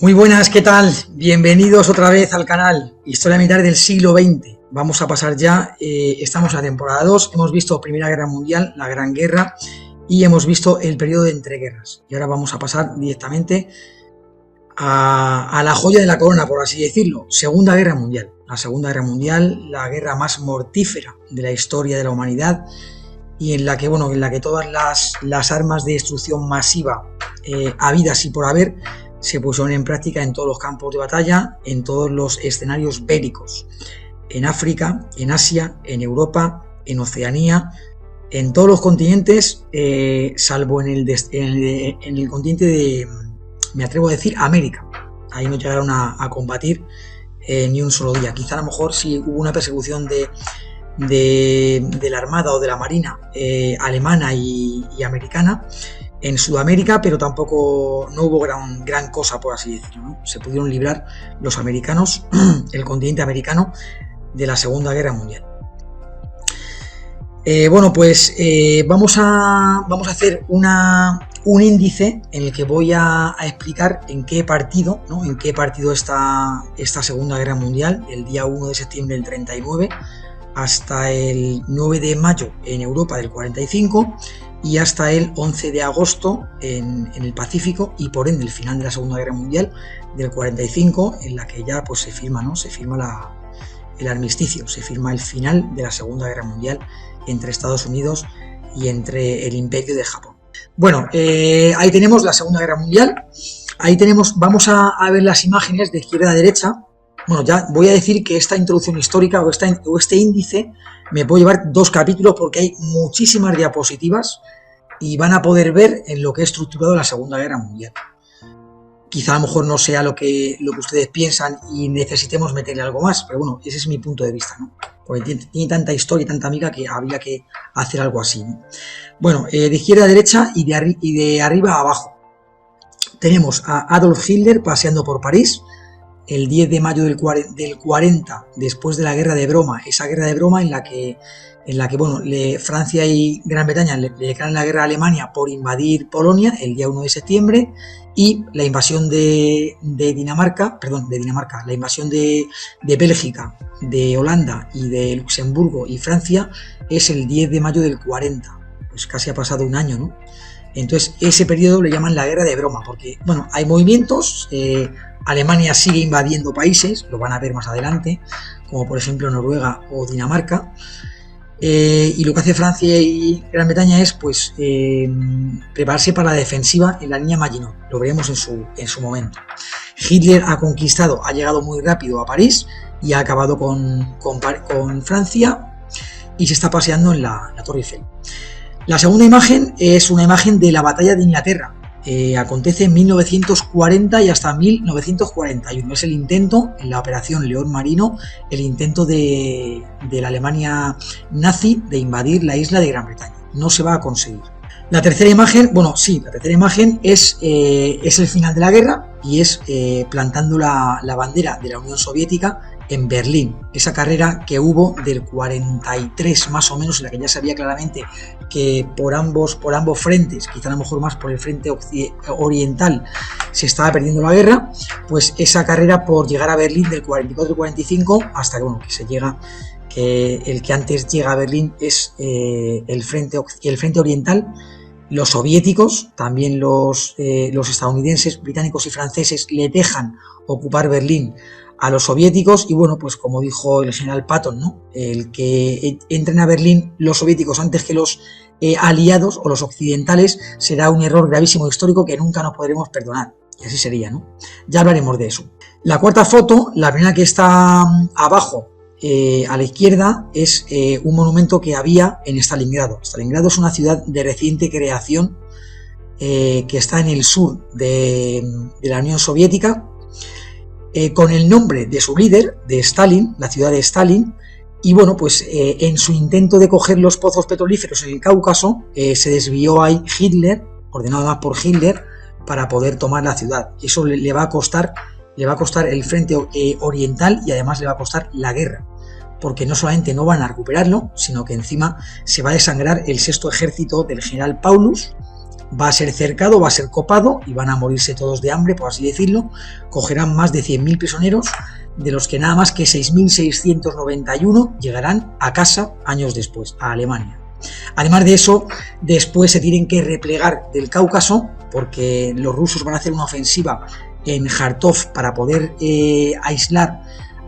Muy buenas, ¿qué tal? Bienvenidos otra vez al canal Historia Militar del siglo XX. Vamos a pasar ya, estamos en la temporada 2, hemos visto Primera Guerra Mundial, la Gran Guerra, y hemos visto el periodo de entreguerras. Y ahora vamos a pasar directamente a la joya de la corona, por así decirlo, Segunda Guerra Mundial. La Segunda Guerra Mundial, la guerra más mortífera de la historia de la humanidad, y en la que, todas las armas de destrucción masiva habidas y por haber se pusieron en práctica en todos los campos de batalla, en todos los escenarios bélicos, en África, en Asia, en Europa, en Oceanía, en todos los continentes, salvo en el continente de, me atrevo a decir, América. Ahí no llegaron a combatir ni un solo día. Quizá a lo mejor sí hubo una persecución de la Armada o de la Marina alemana y americana en Sudamérica, pero tampoco no hubo gran cosa, por así decirlo, ¿no? Se pudieron librar los americanos, el continente americano, de la Segunda Guerra Mundial. Vamos a hacer un índice en el que voy a explicar en qué partido está esta Segunda Guerra Mundial, el día 1 de septiembre del 39 hasta el 9 de mayo en Europa del 45 y hasta el 11 de agosto en el Pacífico, y por ende el final de la Segunda Guerra Mundial del 45, en la que ya pues se firma el armisticio, se firma el final de la Segunda Guerra Mundial entre Estados Unidos y entre el Imperio de Japón. Bueno, ahí tenemos la Segunda Guerra Mundial. Ahí tenemos, vamos a ver las imágenes de izquierda a derecha. Bueno, ya voy a decir que esta introducción histórica o este índice me puede llevar 2 capítulos, porque hay muchísimas diapositivas y van a poder ver en lo que he estructurado la Segunda Guerra Mundial. Quizá a lo mejor no sea lo que ustedes piensan y necesitemos meterle algo más, pero bueno, ese es mi punto de vista, ¿no? Porque tiene tanta historia y tanta amiga que habría que hacer algo así, ¿no? Bueno, de izquierda a derecha y de arriba a abajo tenemos a Adolf Hitler paseando por París el 10 de mayo del 40, después de la guerra de broma, esa guerra de broma en la que Francia y Gran Bretaña le declaran la guerra a Alemania por invadir Polonia el día 1 de septiembre, y la invasión de Dinamarca, la invasión de Bélgica, de Holanda y de Luxemburgo y Francia es el 10 de mayo del 40, pues casi ha pasado un año, ¿no? Entonces ese periodo le llaman la guerra de broma, porque bueno, hay movimientos, Alemania sigue invadiendo países, lo van a ver más adelante, como por ejemplo Noruega o Dinamarca, y lo que hace Francia y Gran Bretaña es pues prepararse para la defensiva en la línea Maginot, lo veremos en su momento. Hitler ha llegado muy rápido a París y ha acabado con Francia y se está paseando en la Torre Eiffel. La segunda imagen es una imagen de la batalla de Inglaterra. Acontece en 1940 y hasta 1941. Es el intento, en la operación León Marino, el intento de la Alemania nazi de invadir la isla de Gran Bretaña. No se va a conseguir. La tercera imagen, es el final de la guerra, y es plantando la bandera de la Unión Soviética en Berlín, esa carrera que hubo del 43 más o menos, en la que ya sabía claramente que por ambos frentes, quizá a lo mejor más por el frente oriental, se estaba perdiendo la guerra. Pues esa carrera por llegar a Berlín del 44 al 45 hasta que se llega, que el que antes llega a Berlín es el frente oriental. Los soviéticos, también los estadounidenses, británicos y franceses le dejan ocupar Berlín a los soviéticos, y bueno, pues como dijo el general Patton, ¿no? El que entren a Berlín los soviéticos antes que los aliados o los occidentales será un error gravísimo histórico que nunca nos podremos perdonar. Y así sería, ¿no? Ya hablaremos de eso. La cuarta foto, la primera que está abajo, a la izquierda, es un monumento que había en Stalingrado. Stalingrado es una ciudad de reciente creación que está en el sur de la Unión Soviética, con el nombre de su líder, de Stalin, la ciudad de Stalin. Y bueno, pues en su intento de coger los pozos petrolíferos en el Cáucaso, se desvió ahí Hitler, ordenado más por Hitler, para poder tomar la ciudad. Eso le va a costar el frente oriental, y además le va a costar la guerra, porque no solamente no van a recuperarlo, sino que encima se va a desangrar el sexto ejército del general Paulus, va a ser cercado, va a ser copado y van a morirse todos de hambre, por así decirlo. Cogerán más de 100.000 prisioneros, de los que nada más que 6.691 llegarán a casa años después, a Alemania. Además de eso, después se tienen que replegar del Cáucaso, porque los rusos van a hacer una ofensiva en Kharkov para poder aislar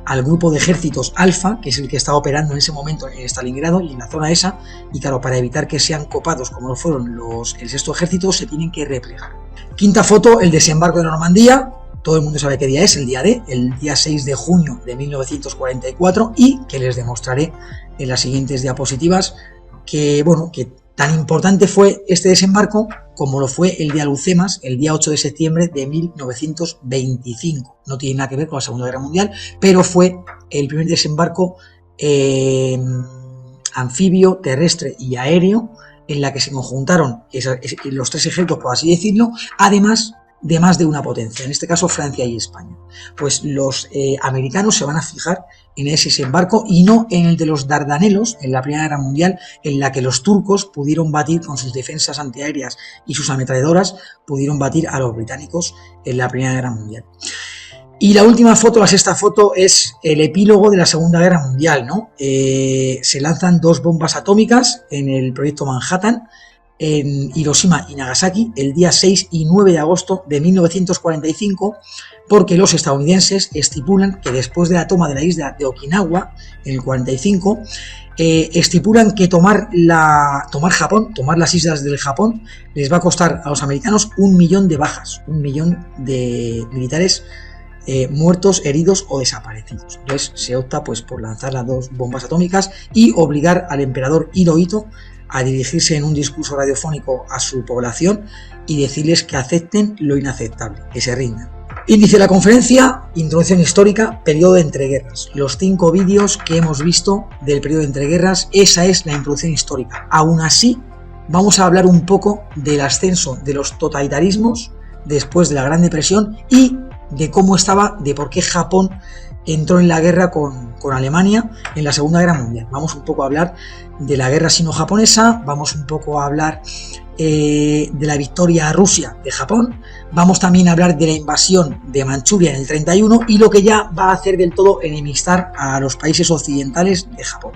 al grupo de ejércitos Alfa, que es el que estaba operando en ese momento en Stalingrado y en la zona esa, y claro, para evitar que sean copados como lo fueron el sexto ejército, se tienen que replegar. Quinta foto, el desembarco de Normandía. Todo el mundo sabe qué día es, el día D, el día 6 de junio de 1944, y que les demostraré en las siguientes diapositivas que, bueno, que tan importante fue este desembarco como lo fue el de Alhucemas, el día 8 de septiembre de 1925. No tiene nada que ver con la Segunda Guerra Mundial, pero fue el primer desembarco anfibio, terrestre y aéreo en la que se conjuntaron los tres ejércitos, por así decirlo, además de más de una potencia, en este caso Francia y España. Pues los americanos se van a fijar en ese desembarco y no en el de los Dardanelos en la Primera Guerra Mundial, en la que los turcos pudieron batir con sus defensas antiaéreas y sus ametralladoras, pudieron batir a los británicos en la Primera Guerra Mundial. Y la última foto, la sexta foto, es el epílogo de la Segunda Guerra Mundial, ¿no? Se lanzan 2 bombas atómicas en el proyecto Manhattan, en Hiroshima y Nagasaki, el día 6 y 9 de agosto de 1945, porque los estadounidenses estipulan que después de la toma de la isla de Okinawa en el 45, estipulan que tomar Japón, tomar las islas del Japón, les va a costar a los americanos 1 millón de bajas, 1 millón de militares muertos, heridos o desaparecidos. Entonces se opta pues por lanzar las 2 bombas atómicas y obligar al emperador Hirohito a dirigirse en un discurso radiofónico a su población y decirles que acepten lo inaceptable, que se rindan. Índice de la conferencia, introducción histórica, periodo de entreguerras. Los 5 vídeos que hemos visto del periodo de entreguerras, esa es la introducción histórica. Aún así, vamos a hablar un poco del ascenso de los totalitarismos después de la Gran Depresión y de cómo estaba, de por qué Japón entró en la guerra con Alemania en la Segunda Guerra Mundial. Vamos un poco a hablar de la guerra sino-japonesa, vamos un poco a hablar de la victoria a Rusia de Japón, vamos también a hablar de la invasión de Manchuria en el 31 y lo que ya va a hacer del todo enemistar a los países occidentales de Japón.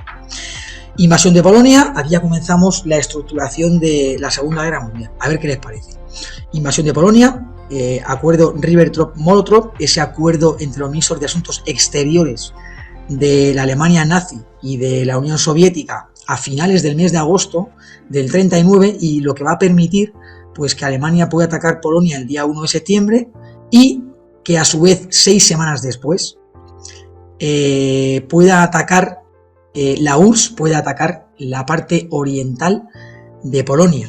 Invasión de Polonia, aquí ya comenzamos la estructuración de la Segunda Guerra Mundial, a ver qué les parece. Invasión de Polonia, acuerdo Ribbentrop-Molotov, ese acuerdo entre los ministros de Asuntos Exteriores de la Alemania nazi y de la Unión Soviética a finales del mes de agosto del 39, y lo que va a permitir pues que Alemania pueda atacar Polonia el día 1 de septiembre y que a su vez 6 semanas después pueda atacar la URSS, pueda atacar la parte oriental de Polonia,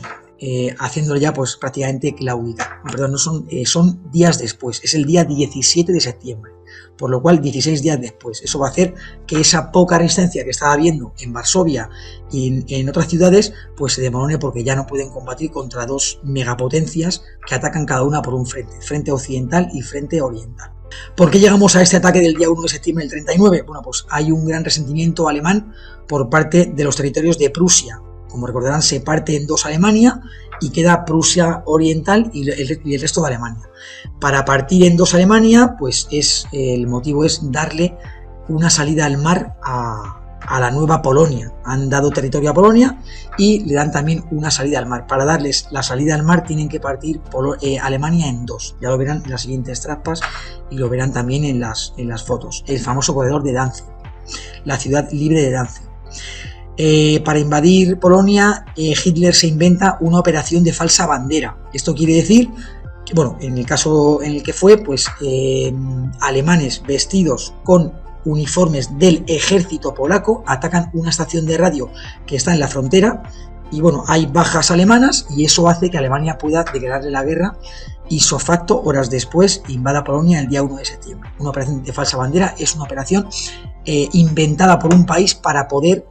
haciéndolo ya pues prácticamente claudicar. Perdón, no son días después, es el día 17 de septiembre, por lo cual 16 días después. Eso va a hacer que esa poca resistencia que estaba habiendo en Varsovia y en otras ciudades pues se demore, porque ya no pueden combatir contra 2 megapotencias que atacan cada una por un frente occidental y frente oriental. ¿Por qué llegamos a este ataque del día 1 de septiembre del 39? Bueno, pues hay un gran resentimiento alemán por parte de los territorios de Prusia. Como recordarán, se parte en 2 Alemania y queda Prusia Oriental y el resto de Alemania. Para partir en 2 Alemania, pues el motivo es darle una salida al mar a la nueva Polonia. Han dado territorio a Polonia y le dan también una salida al mar. Para darles la salida al mar tienen que partir Alemania en 2. Ya lo verán en las siguientes trampas y lo verán también en las fotos. El famoso corredor de Danzig, la ciudad libre de Danzig. Para invadir Polonia, Hitler se inventa una operación de falsa bandera. Esto quiere decir que, bueno, en el caso en el que fue, pues alemanes vestidos con uniformes del ejército polaco atacan una estación de radio que está en la frontera y, bueno, hay bajas alemanas y eso hace que Alemania pueda declararle la guerra y so facto, horas después, invada Polonia el día 1 de septiembre. Una operación de falsa bandera es una operación inventada por un país para poder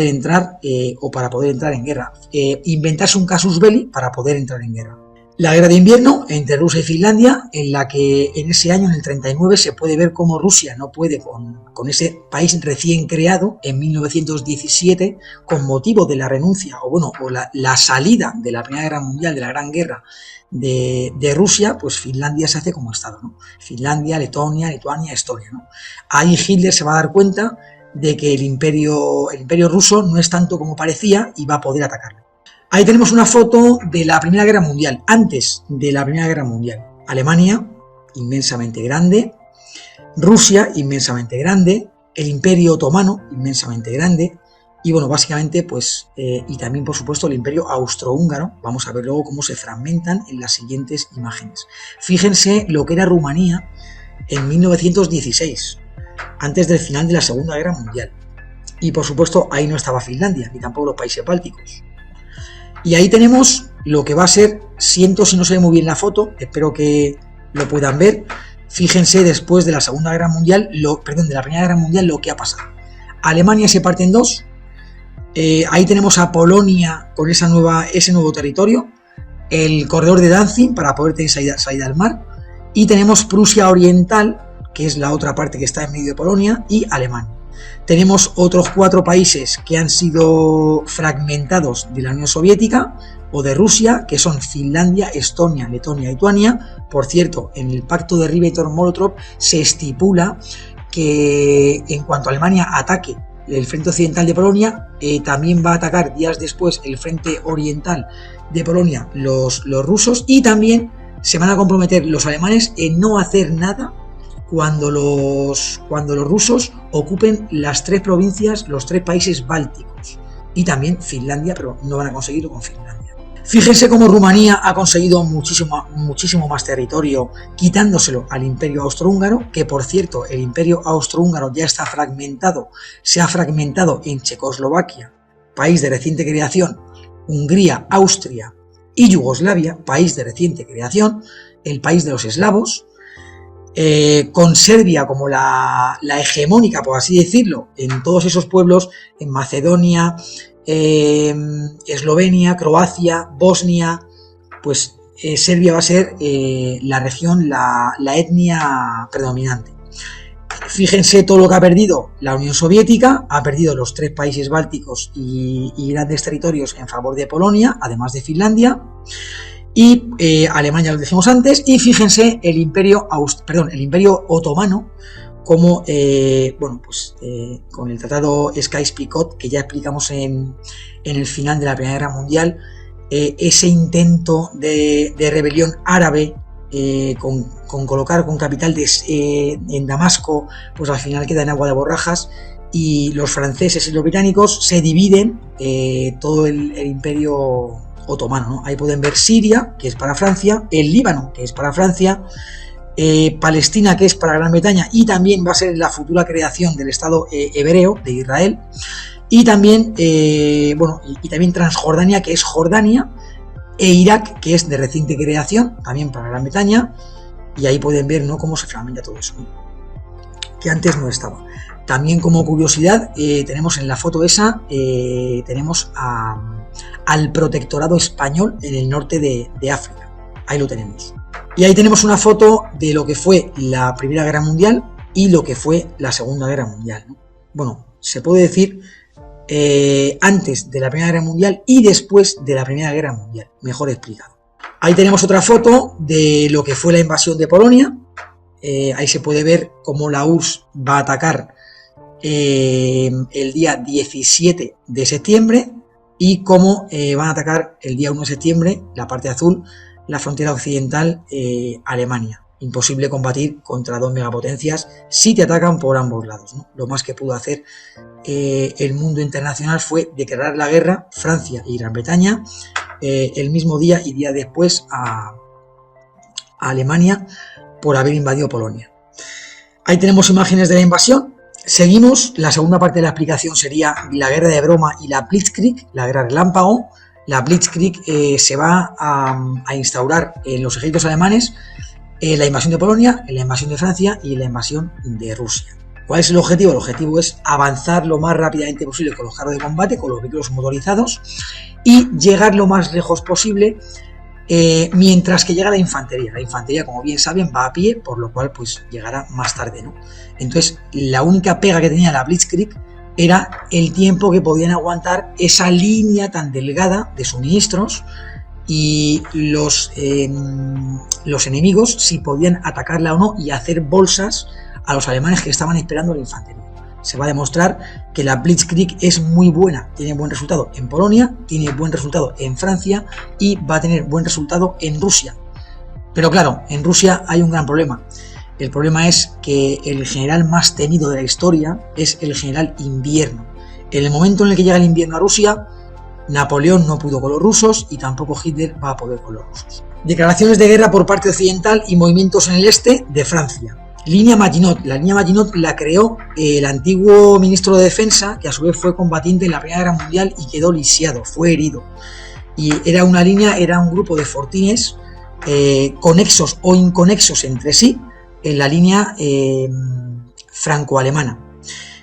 entrar o para poder entrar en guerra. Inventarse un casus belli para poder entrar en guerra. La guerra de invierno entre Rusia y Finlandia, en la que en ese año, en el 39, se puede ver cómo Rusia no puede con ese país recién creado en 1917, con motivo de la renuncia o la salida de la Primera Guerra Mundial, de la Gran Guerra de Rusia, pues Finlandia se hace como Estado, ¿no? Finlandia, Letonia, Lituania, Estonia, ¿no? Ahí Hitler se va a dar cuenta de que el imperio ruso no es tanto como parecía y va a poder atacarlo. Ahí tenemos una foto de la Primera Guerra Mundial, antes de la Primera Guerra Mundial. Alemania, inmensamente grande. Rusia, inmensamente grande. El Imperio Otomano, inmensamente grande. Y bueno, básicamente, pues, y también, por supuesto, el Imperio Austrohúngaro. Vamos a ver luego cómo se fragmentan en las siguientes imágenes. Fíjense lo que era Rumanía en 1916, antes del final de la Segunda Guerra Mundial. Y, por supuesto, ahí no estaba Finlandia, ni tampoco los países bálticos. Y ahí tenemos lo que va a ser, siento si no se ve muy bien la foto, espero que lo puedan ver. Fíjense después de la Segunda Guerra Mundial, de la Primera Guerra Mundial, lo que ha pasado. Alemania se parte en dos. Ahí tenemos a Polonia con ese nuevo territorio, el corredor de Danzig para poder tener salida al mar. Y tenemos Prusia Oriental, que es la otra parte que está en medio de Polonia, y Alemania. Tenemos otros 4 países que han sido fragmentados de la Unión Soviética o de Rusia, que son Finlandia, Estonia, Letonia y Lituania. Por cierto, en el pacto de Ribbentrop-Molotov se estipula que en cuanto Alemania ataque el frente occidental de Polonia, también va a atacar días después el frente oriental de Polonia los rusos, y también se van a comprometer los alemanes en no hacer nada cuando los rusos ocupen las 3 provincias, los 3 países bálticos y también Finlandia, pero no van a conseguirlo con Finlandia. Fíjense cómo Rumanía ha conseguido muchísimo más territorio quitándoselo al Imperio Austrohúngaro, que por cierto el Imperio Austrohúngaro ya está fragmentado, se ha fragmentado en Checoslovaquia, país de reciente creación, Hungría, Austria y Yugoslavia, país de reciente creación, el país de los eslavos. Con Serbia como la hegemónica, por así decirlo, en todos esos pueblos, en Macedonia, Eslovenia, Croacia, Bosnia, pues Serbia va a ser la región, la etnia predominante. Fíjense todo lo que ha perdido la Unión Soviética, ha perdido los 3 países bálticos y grandes territorios en favor de Polonia, además de Finlandia. Y Alemania, lo decimos antes, y fíjense el Imperio Otomano, como con el tratado Sykes-Picot, que ya explicamos en el final de la Primera Guerra Mundial, ese intento de rebelión árabe con colocar con capital en Damasco, pues al final queda en agua de borrajas, y los franceses y los británicos se dividen todo el imperio otomano, ¿no? Ahí pueden ver Siria, que es para Francia, el Líbano, que es para Francia, Palestina, que es para Gran Bretaña, y también va a ser la futura creación del Estado hebreo de Israel, y también, también Transjordania, que es Jordania, e Irak, que es de reciente creación, también para Gran Bretaña, y ahí pueden ver, ¿no?, cómo se fragmenta todo eso, ¿no?, que antes no estaba. También, como curiosidad, tenemos en la foto esa, tenemos al protectorado español en el norte de África. Ahí lo tenemos. Y ahí tenemos una foto de lo que fue la Primera Guerra Mundial y lo que fue la Segunda Guerra Mundial, ¿no? Bueno, se puede decir antes de la Primera Guerra Mundial y después de la Primera Guerra Mundial, mejor explicado. Ahí tenemos otra foto de lo que fue la invasión de Polonia. Ahí se puede ver cómo la URSS va a atacar el día 17 de septiembre y cómo van a atacar el día 1 de septiembre, la parte azul, la frontera occidental, Alemania. Imposible combatir contra 2 megapotencias si te atacan por ambos lados, ¿no? Lo más que pudo hacer el mundo internacional fue declarar la guerra, Francia y Gran Bretaña, el mismo día y día después a Alemania por haber invadido Polonia. Ahí tenemos imágenes de la invasión. Seguimos, la segunda parte de la explicación sería la guerra de broma y la Blitzkrieg, la guerra relámpago. La Blitzkrieg se va a instaurar en los ejércitos alemanes, la invasión de Polonia, la invasión de Francia y la invasión de Rusia. ¿Cuál es el objetivo? El objetivo es avanzar lo más rápidamente posible con los carros de combate, con los vehículos motorizados, y llegar lo más lejos posible mientras que llega la infantería. La infantería, como bien saben, va a pie, por lo cual pues llegará más tarde, ¿no? Entonces, la única pega que tenía la Blitzkrieg era el tiempo que podían aguantar esa línea tan delgada de suministros y los enemigos si podían atacarla o no y hacer bolsas a los alemanes que estaban esperando la infantería. Se va a demostrar que la Blitzkrieg es muy buena, tiene buen resultado en Polonia, tiene buen resultado en Francia y va a tener buen resultado en Rusia. Pero claro, en Rusia hay un gran problema. El problema es que el general más temido de la historia es el general Invierno. En el momento en el que llega el invierno a Rusia, Napoleón no pudo con los rusos y tampoco Hitler va a poder con los rusos. Declaraciones de guerra por parte occidental y movimientos en el este de Francia. Línea Maginot. La línea Maginot la creó el antiguo ministro de Defensa, que a su vez fue combatiente en la Primera Guerra Mundial y quedó lisiado, fue herido. Y era una línea, era un grupo de fortines conexos o inconexos entre sí en la línea franco-alemana.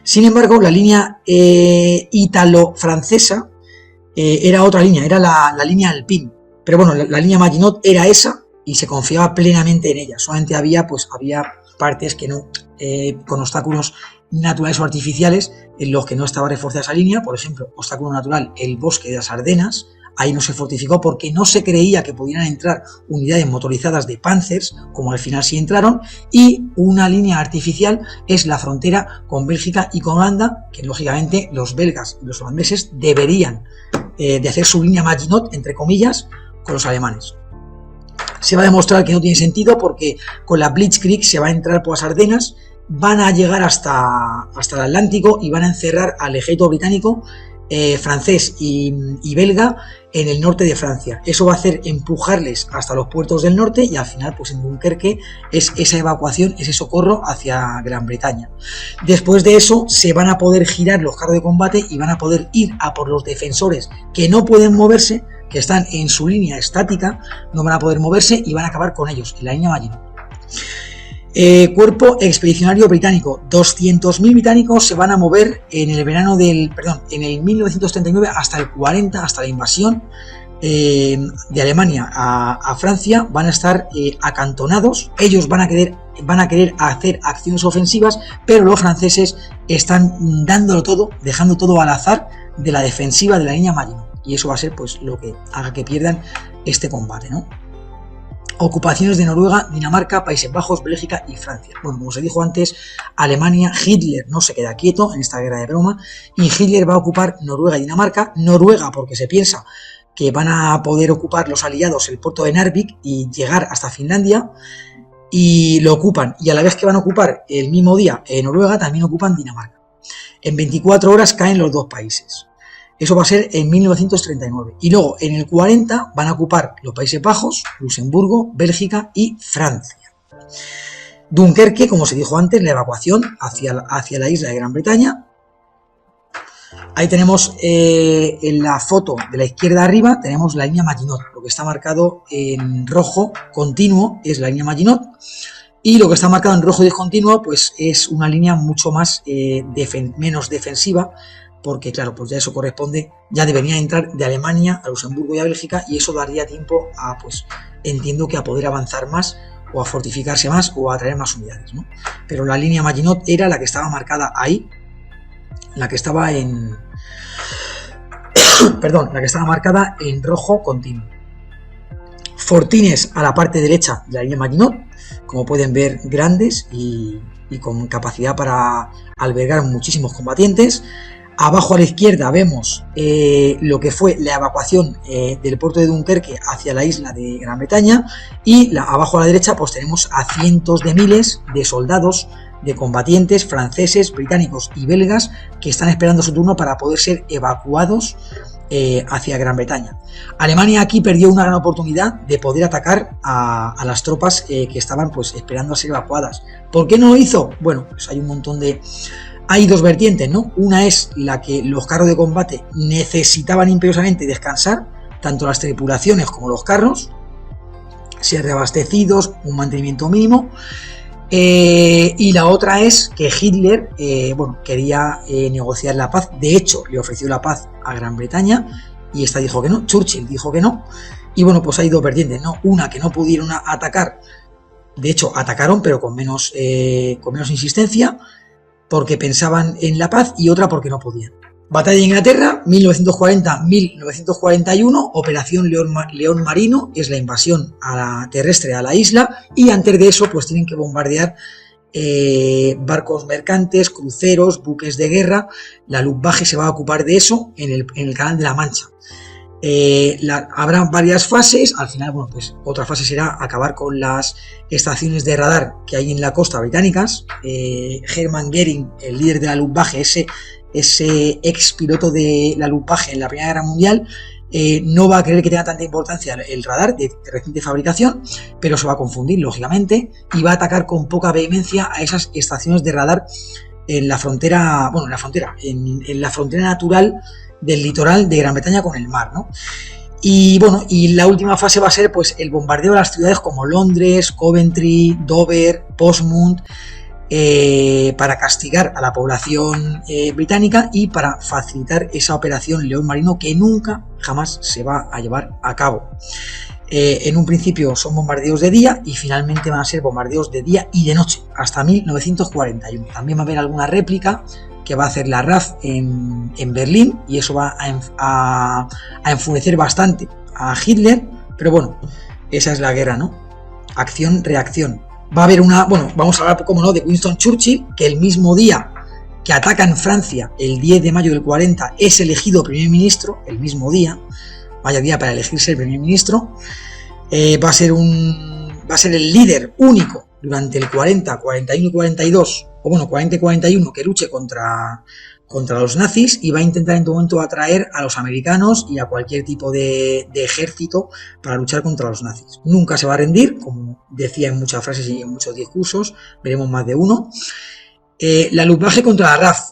Sin embargo, la línea ítalo-francesa era otra línea, era la línea Alpine. Pero bueno, la línea Maginot era esa y se confiaba plenamente en ella. Solamente había partes que no, con obstáculos naturales o artificiales en los que no estaba reforzada esa línea. Por ejemplo, obstáculo natural, el bosque de las Ardenas. Ahí no se fortificó porque no se creía que pudieran entrar unidades motorizadas de Panzers, como al final sí entraron, y una línea artificial es la frontera con Bélgica y con Holanda, que lógicamente los belgas y los holandeses deberían de hacer su línea Maginot, entre comillas, con los alemanes. Se va a demostrar que no tiene sentido porque con la Blitzkrieg se va a entrar por las Ardenas, van a llegar hasta el Atlántico y van a encerrar al ejército británico, francés y belga en el norte de Francia. Eso va a hacer empujarles hasta los puertos del norte y al final pues en Dunkerque es esa evacuación, ese socorro hacia Gran Bretaña. Después de eso se van a poder girar los carros de combate y van a poder ir a por los defensores que no pueden moverse, que están en su línea estática, no van a poder moverse y van a acabar con ellos en la línea Maginot. Cuerpo expedicionario británico. 200.000 británicos se van a mover en el en el 1939 hasta el 40, hasta la invasión de Alemania a Francia. Van a estar acantonados. Ellos van a querer hacer acciones ofensivas, pero los franceses están dándolo todo, dejando todo al azar de la defensiva de la línea Maginot. Y eso va a ser pues lo que haga que pierdan este combate, ¿no? Ocupaciones de Noruega, Dinamarca, Países Bajos, Bélgica y Francia. Bueno, como se dijo antes, Alemania, Hitler no se queda quieto en esta guerra de broma y Hitler va a ocupar Noruega y Dinamarca. Noruega porque se piensa que van a poder ocupar los aliados el puerto de Narvik y llegar hasta Finlandia, y lo ocupan. Y a la vez que van a ocupar el mismo día Noruega, también ocupan Dinamarca. En 24 horas caen los dos países. Eso va a ser en 1939. Y luego, en el 40, van a ocupar los Países Bajos, Luxemburgo, Bélgica y Francia. Dunkerque, como se dijo antes, la evacuación hacia la isla de Gran Bretaña. Ahí tenemos en la foto de la izquierda arriba, tenemos la línea Maginot. Lo que está marcado en rojo continuo es la línea Maginot. Y lo que está marcado en rojo discontinuo, pues es una línea mucho más menos defensiva, porque claro, pues ya eso corresponde, ya deberían entrar de Alemania a Luxemburgo y a Bélgica, y eso daría tiempo a, pues entiendo que a poder avanzar más, o a fortificarse más, o a traer más unidades, ¿no? Pero la línea Maginot era la que estaba marcada ahí, la que estaba en... perdón, la que estaba marcada en rojo continuo. Fortines a la parte derecha de la línea Maginot, como pueden ver, grandes y con capacidad para albergar muchísimos combatientes. Abajo a la izquierda vemos lo que fue la evacuación del puerto de Dunkerque hacia la isla de Gran Bretaña, y abajo a la derecha pues tenemos a cientos de miles de soldados, de combatientes franceses, británicos y belgas que están esperando su turno para poder ser evacuados hacia Gran Bretaña. Alemania aquí perdió una gran oportunidad de poder atacar a las tropas que estaban pues esperando a ser evacuadas. ¿Por qué no lo hizo? Bueno, pues hay un montón de... Hay dos vertientes, ¿no? Una es la que los carros de combate necesitaban imperiosamente descansar, tanto las tripulaciones como los carros, ser reabastecidos, un mantenimiento mínimo. Y la otra es que Hitler quería negociar la paz. De hecho, le ofreció la paz a Gran Bretaña y esta dijo que no, Churchill dijo que no, y bueno, pues hay dos vertientes, ¿no? Una, que no pudieron atacar, de hecho atacaron, pero con menos insistencia, porque pensaban en la paz, y otra porque no podían. Batalla de Inglaterra, 1940-1941, Operación León Marino, es la invasión terrestre a la isla, y antes de eso pues tienen que bombardear barcos mercantes, cruceros, buques de guerra. La Luftwaffe se va a ocupar de eso en el Canal de la Mancha. Habrá varias fases. Al final, bueno, pues otra fase será acabar con las estaciones de radar que hay en la costa británicas. Hermann Göring, el líder de la Luftwaffe, ese ex piloto de la Luftwaffe en la Primera Guerra Mundial, no va a creer que tenga tanta importancia el radar de reciente fabricación, pero se va a confundir, lógicamente, y va a atacar con poca vehemencia a esas estaciones de radar en la frontera, bueno, en la frontera natural del litoral de Gran Bretaña con el mar, ¿no? Y bueno, y la última fase va a ser pues el bombardeo de las ciudades como Londres, Coventry, Dover, Portsmouth, para castigar a la población británica y para facilitar esa operación León Marino, que nunca jamás se va a llevar a cabo. En un principio son bombardeos de día y finalmente van a ser bombardeos de día y de noche hasta 1941. También va a haber alguna réplica que va a hacer la RAF en Berlín, y eso va a enfurecer bastante a Hitler, pero bueno, esa es la guerra, ¿no? Acción-reacción. Va a haber vamos a hablar, como no, de Winston Churchill, que el mismo día que ataca en Francia, el 10 de mayo del 40, es elegido primer ministro, el mismo día, vaya día para elegirse el primer ministro. Va a ser el líder único durante el 40, 41 y 42, o bueno, 40 y 41, que luche contra los nazis, y va a intentar en todo momento atraer a los americanos y a cualquier tipo de ejército para luchar contra los nazis. Nunca se va a rendir, como decía en muchas frases y en muchos discursos, veremos más de uno. La Luftwaffe contra la RAF,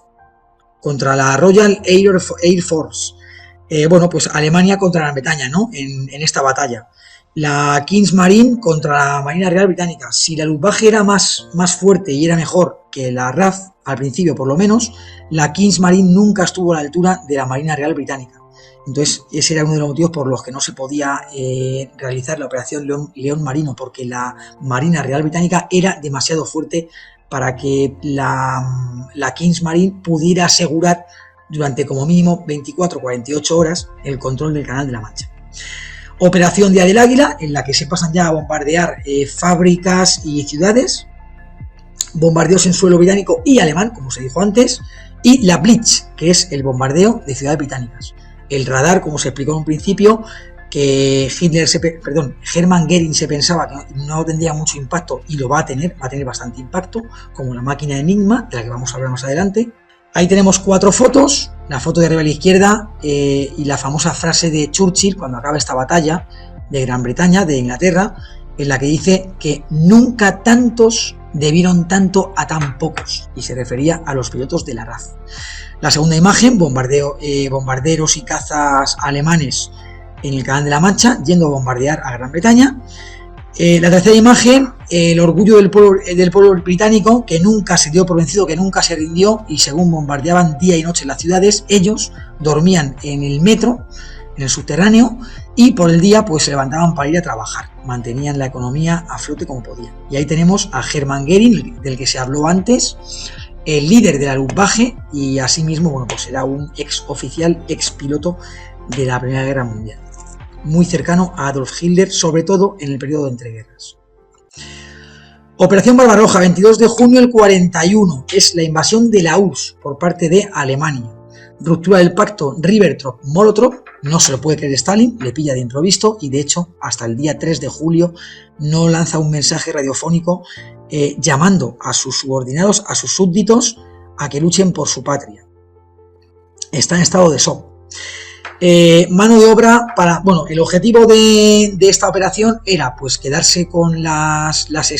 contra la Royal Air Force. Bueno, pues Alemania contra Gran Bretaña, ¿no? En esta batalla. La Kriegsmarine contra la Marina Real Británica. Si la Luftwaffe era más fuerte y era mejor que la RAF, al principio por lo menos, la Kriegsmarine nunca estuvo a la altura de la Marina Real Británica. Entonces ese era uno de los motivos por los que no se podía realizar la operación León Marino, porque la Marina Real Británica era demasiado fuerte para que la Kriegsmarine pudiera asegurar durante como mínimo 24-48 horas el control del Canal de la Mancha. Operación Día del Águila, en la que se pasan ya a bombardear fábricas y ciudades, bombardeos en suelo británico y alemán, como se dijo antes, y la Blitz, que es el bombardeo de ciudades británicas. El radar, como se explicó en un principio, que Hermann Göring se pensaba que no tendría mucho impacto, y lo va a tener bastante impacto, como la máquina Enigma, de la que vamos a hablar más adelante. Ahí tenemos 4 fotos, la foto de arriba a la izquierda y la famosa frase de Churchill cuando acaba esta batalla de Gran Bretaña, de Inglaterra, en la que dice que nunca tantos debieron tanto a tan pocos, y se refería a los pilotos de la RAF. La segunda imagen, bombarderos y cazas alemanes en el Canal de la Mancha, yendo a bombardear a Gran Bretaña. La tercera imagen, el orgullo del pueblo británico, que nunca se dio por vencido, que nunca se rindió, y según bombardeaban día y noche las ciudades, ellos dormían en el metro, en el subterráneo, y por el día pues se levantaban para ir a trabajar, mantenían la economía a flote como podían. Y ahí tenemos a Hermann Göring, del que se habló antes, el líder de la Luftwaffe, y asimismo, bueno, pues era un ex oficial, ex piloto de la Primera Guerra Mundial, muy cercano a Adolf Hitler, sobre todo en el periodo de entreguerras. Operación Barbarroja, 22 de junio del 41, es la invasión de la URSS por parte de Alemania. Ruptura del pacto Ribbentrop-Molotov, no se lo puede creer Stalin, le pilla de improviso, y de hecho hasta el día 3 de julio no lanza un mensaje radiofónico llamando a sus subordinados, a sus súbditos, a que luchen por su patria. Está en estado de shock. Mano de obra para, bueno, el objetivo de esta operación era pues quedarse con los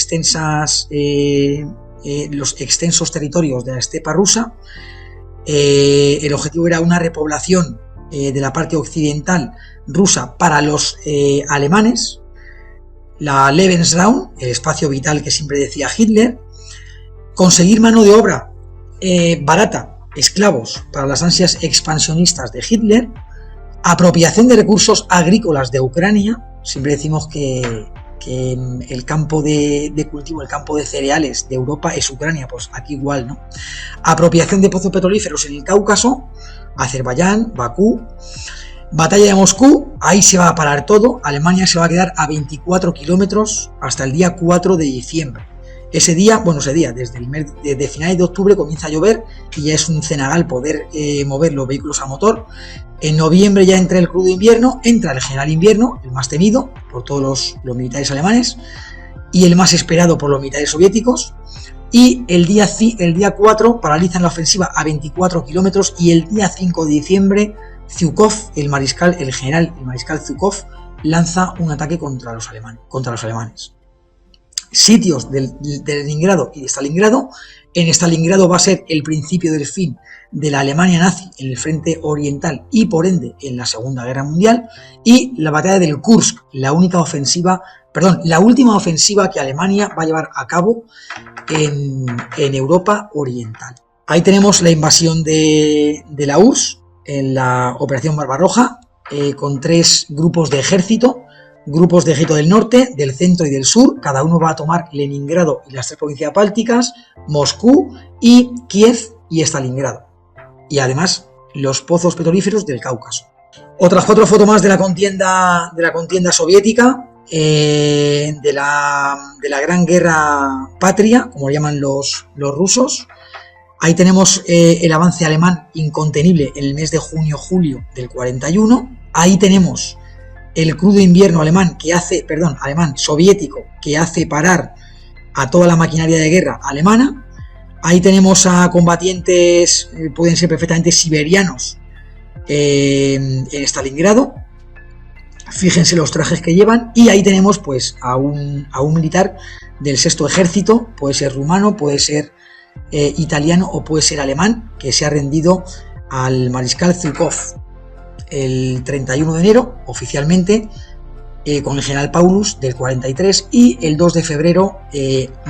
extensos territorios de la estepa rusa. El objetivo era una repoblación de la parte occidental rusa para los alemanes, la Lebensraum, el espacio vital que siempre decía Hitler, conseguir mano de obra barata, esclavos, para las ansias expansionistas de Hitler, Apropiación de recursos agrícolas de Ucrania. Siempre decimos que el campo de cultivo, el campo de cereales de Europa es Ucrania, pues aquí igual, ¿no? Apropiación de pozos petrolíferos en el Cáucaso, Azerbaiyán, Bakú. Batalla de Moscú, ahí se va a parar todo. Alemania se va a quedar a 24 kilómetros hasta el día 4 de diciembre. Ese día, desde finales de octubre comienza a llover y ya es un cenagal poder mover los vehículos a motor. En noviembre ya entra el crudo invierno, entra el general invierno, el más temido por todos los militares alemanes y el más esperado por los militares soviéticos. Y el día 4 paralizan la ofensiva a 24 kilómetros y el día 5 de diciembre Zhukov, el mariscal Zhukov, lanza un ataque contra los alemanes. Sitios de Leningrado y de Stalingrado. En Stalingrado va a ser el principio del fin de la Alemania nazi en el frente oriental y por ende en la Segunda Guerra Mundial. Y la batalla del Kursk, la última ofensiva que Alemania va a llevar a cabo en Europa Oriental. Ahí tenemos la invasión de la URSS en la Operación Barbarroja, con 3 grupos de ejército del norte, del centro y del sur. Cada uno va a tomar Leningrado y las 3 provincias bálticas, Moscú y Kiev y Stalingrado. Y además los pozos petrolíferos del Cáucaso. Otras 4 fotos más de la contienda soviética, de la Gran Guerra Patria, como llaman los rusos. Ahí tenemos el avance alemán incontenible en el mes de junio-julio del 41. Ahí tenemos el crudo invierno soviético, que hace parar a toda la maquinaria de guerra alemana. Ahí tenemos a combatientes, pueden ser perfectamente siberianos, en Stalingrado. Fíjense los trajes que llevan. Y ahí tenemos pues a un militar del 6º ejército, puede ser rumano, puede ser italiano o puede ser alemán, que se ha rendido al mariscal Zhukov el 31 de enero oficialmente, con el general Paulus del 43, y el 2 de febrero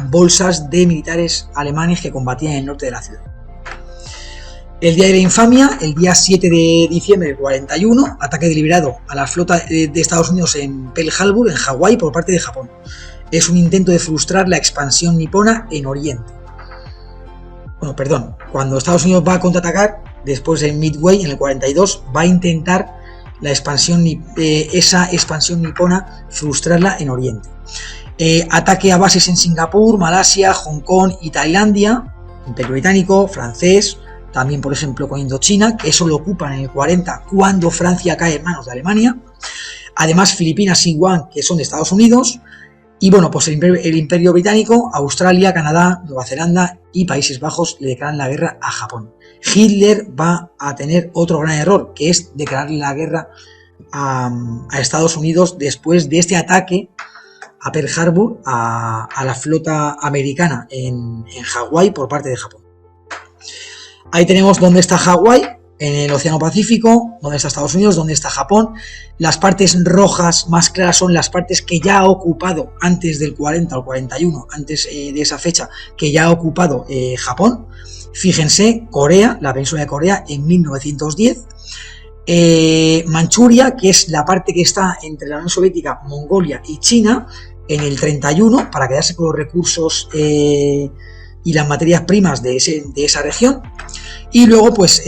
bolsas de militares alemanes que combatían en el norte de la ciudad. El día de la infamia, el día 7 de diciembre del 41, ataque deliberado a la flota de Estados Unidos en Pearl Harbor, en Hawái, por parte de Japón. Es un intento de frustrar la expansión nipona en Oriente. Cuando Estados Unidos va a contraatacar, después en Midway, en el 42, va a intentar esa expansión nipona, frustrarla en Oriente. Ataque a bases en Singapur, Malasia, Hong Kong y Tailandia, Imperio Británico, francés, también por ejemplo con Indochina, que eso lo ocupan en el 40 cuando Francia cae en manos de Alemania. Además Filipinas y Guam, que son de Estados Unidos. Y bueno, pues el Imperio Británico, Australia, Canadá, Nueva Zelanda y Países Bajos le declaran la guerra a Japón. Hitler va a tener otro gran error, que es declararle la guerra a Estados Unidos después de este ataque a Pearl Harbor, a la flota americana en Hawái por parte de Japón. Ahí tenemos dónde está Hawái, en el Océano Pacífico, dónde está Estados Unidos, dónde está Japón. Las partes rojas más claras son las partes que ya ha ocupado antes del 40 o 41, antes de esa fecha, que ya ha ocupado Japón. Fíjense, Corea, la península de Corea en 1910. Manchuria, que es la parte que está entre la Unión Soviética, Mongolia y China, en el 31, para quedarse con los recursos y las materias primas de esa región. Y luego pues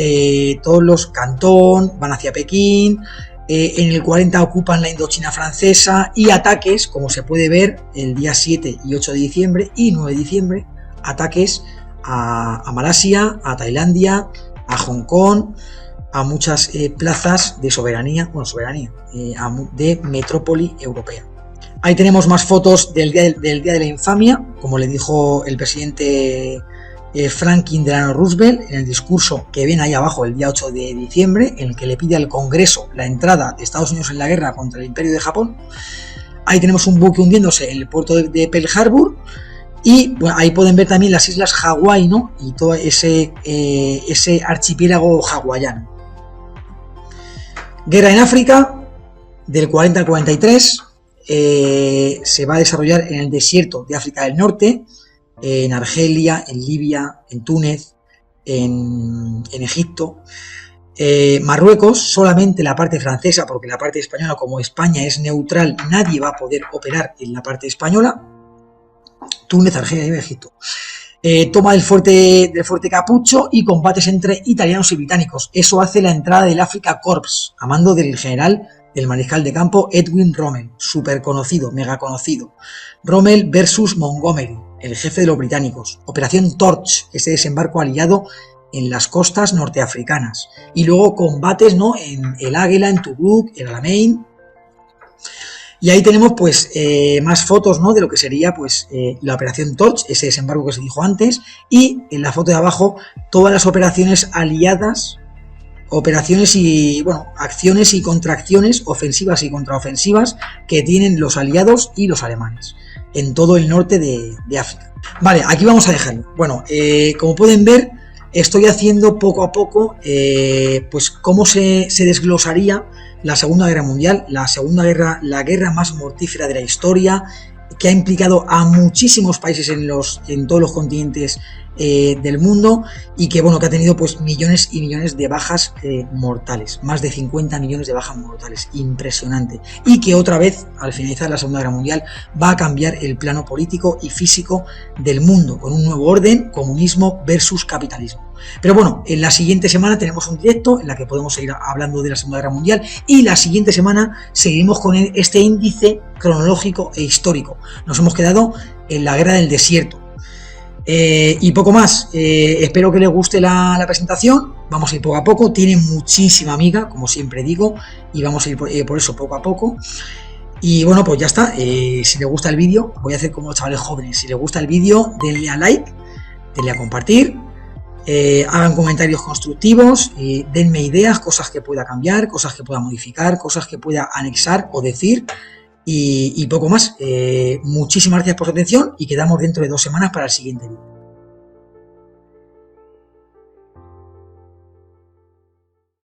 todos los Cantón van hacia Pekín. En el 40 ocupan la Indochina francesa y ataques, como se puede ver, el día 7 y 8 de diciembre y 9 de diciembre, ataques a Malasia, a Tailandia, a Hong Kong, a muchas plazas de soberanía, de metrópoli europea. Ahí tenemos más fotos del día de la infamia, como le dijo el presidente Franklin Delano Roosevelt en el discurso que ven ahí abajo el día 8 de diciembre, en el que le pide al Congreso la entrada de Estados Unidos en la guerra contra el Imperio de Japón. Ahí tenemos un buque hundiéndose en el puerto de Pearl Harbor. Y bueno, ahí pueden ver también las islas Hawái, ¿no? Y todo ese archipiélago hawaiano. Guerra en África, del 40 al 43, se va a desarrollar en el desierto de África del Norte, en Argelia, en Libia, en Túnez, en Egipto. Marruecos, solamente la parte francesa, porque la parte española, como España es neutral, nadie va a poder operar en la parte española. Túnez, Argelia y Egipto. Toma del fuerte Capucho y combates entre italianos y británicos. Eso hace la entrada del Africa Corps, a mando del general, del mariscal de campo Edwin Rommel, súper conocido, mega conocido. Rommel versus Montgomery, el jefe de los británicos. Operación Torch, ese desembarco aliado en las costas norteafricanas. Y luego combates, ¿no?, en el Águila, en Tobruk, en Alamein. Y ahí tenemos pues más fotos, ¿no?, de lo que sería pues la operación Torch, ese desembarco que se dijo antes, y en la foto de abajo todas las operaciones aliadas, operaciones y, bueno, acciones y contracciones, ofensivas y contraofensivas que tienen los aliados y los alemanes en todo el norte de África. Vale, aquí vamos a dejarlo. Bueno, como pueden ver, estoy haciendo poco a poco pues cómo se desglosaría la Segunda Guerra Mundial, la guerra más mortífera de la historia, que ha implicado a muchísimos países en todos los continentes del mundo, y que, bueno, que ha tenido pues millones y millones de bajas mortales, más de 50 millones de bajas mortales, impresionante, y que otra vez al finalizar la Segunda Guerra Mundial va a cambiar el plano político y físico del mundo, con un nuevo orden, comunismo versus capitalismo. Pero bueno, en la siguiente semana tenemos un directo en la que podemos seguir hablando de la Segunda Guerra Mundial, y la siguiente semana seguiremos con este índice cronológico e histórico. Nos hemos quedado en la Guerra del Desierto. Y poco más. Espero que les guste la presentación. Vamos a ir poco a poco. Tiene muchísima amiga, como siempre digo, y vamos a ir por eso poco a poco. Y bueno, pues ya está. Si les gusta el vídeo, voy a hacer como los chavales jóvenes. Si les gusta el vídeo, denle a like, denle a compartir, hagan comentarios constructivos, denme ideas, cosas que pueda cambiar, cosas que pueda modificar, cosas que pueda anexar o decir. Y poco más. Muchísimas gracias por su atención y quedamos dentro de 2 semanas para el siguiente vídeo.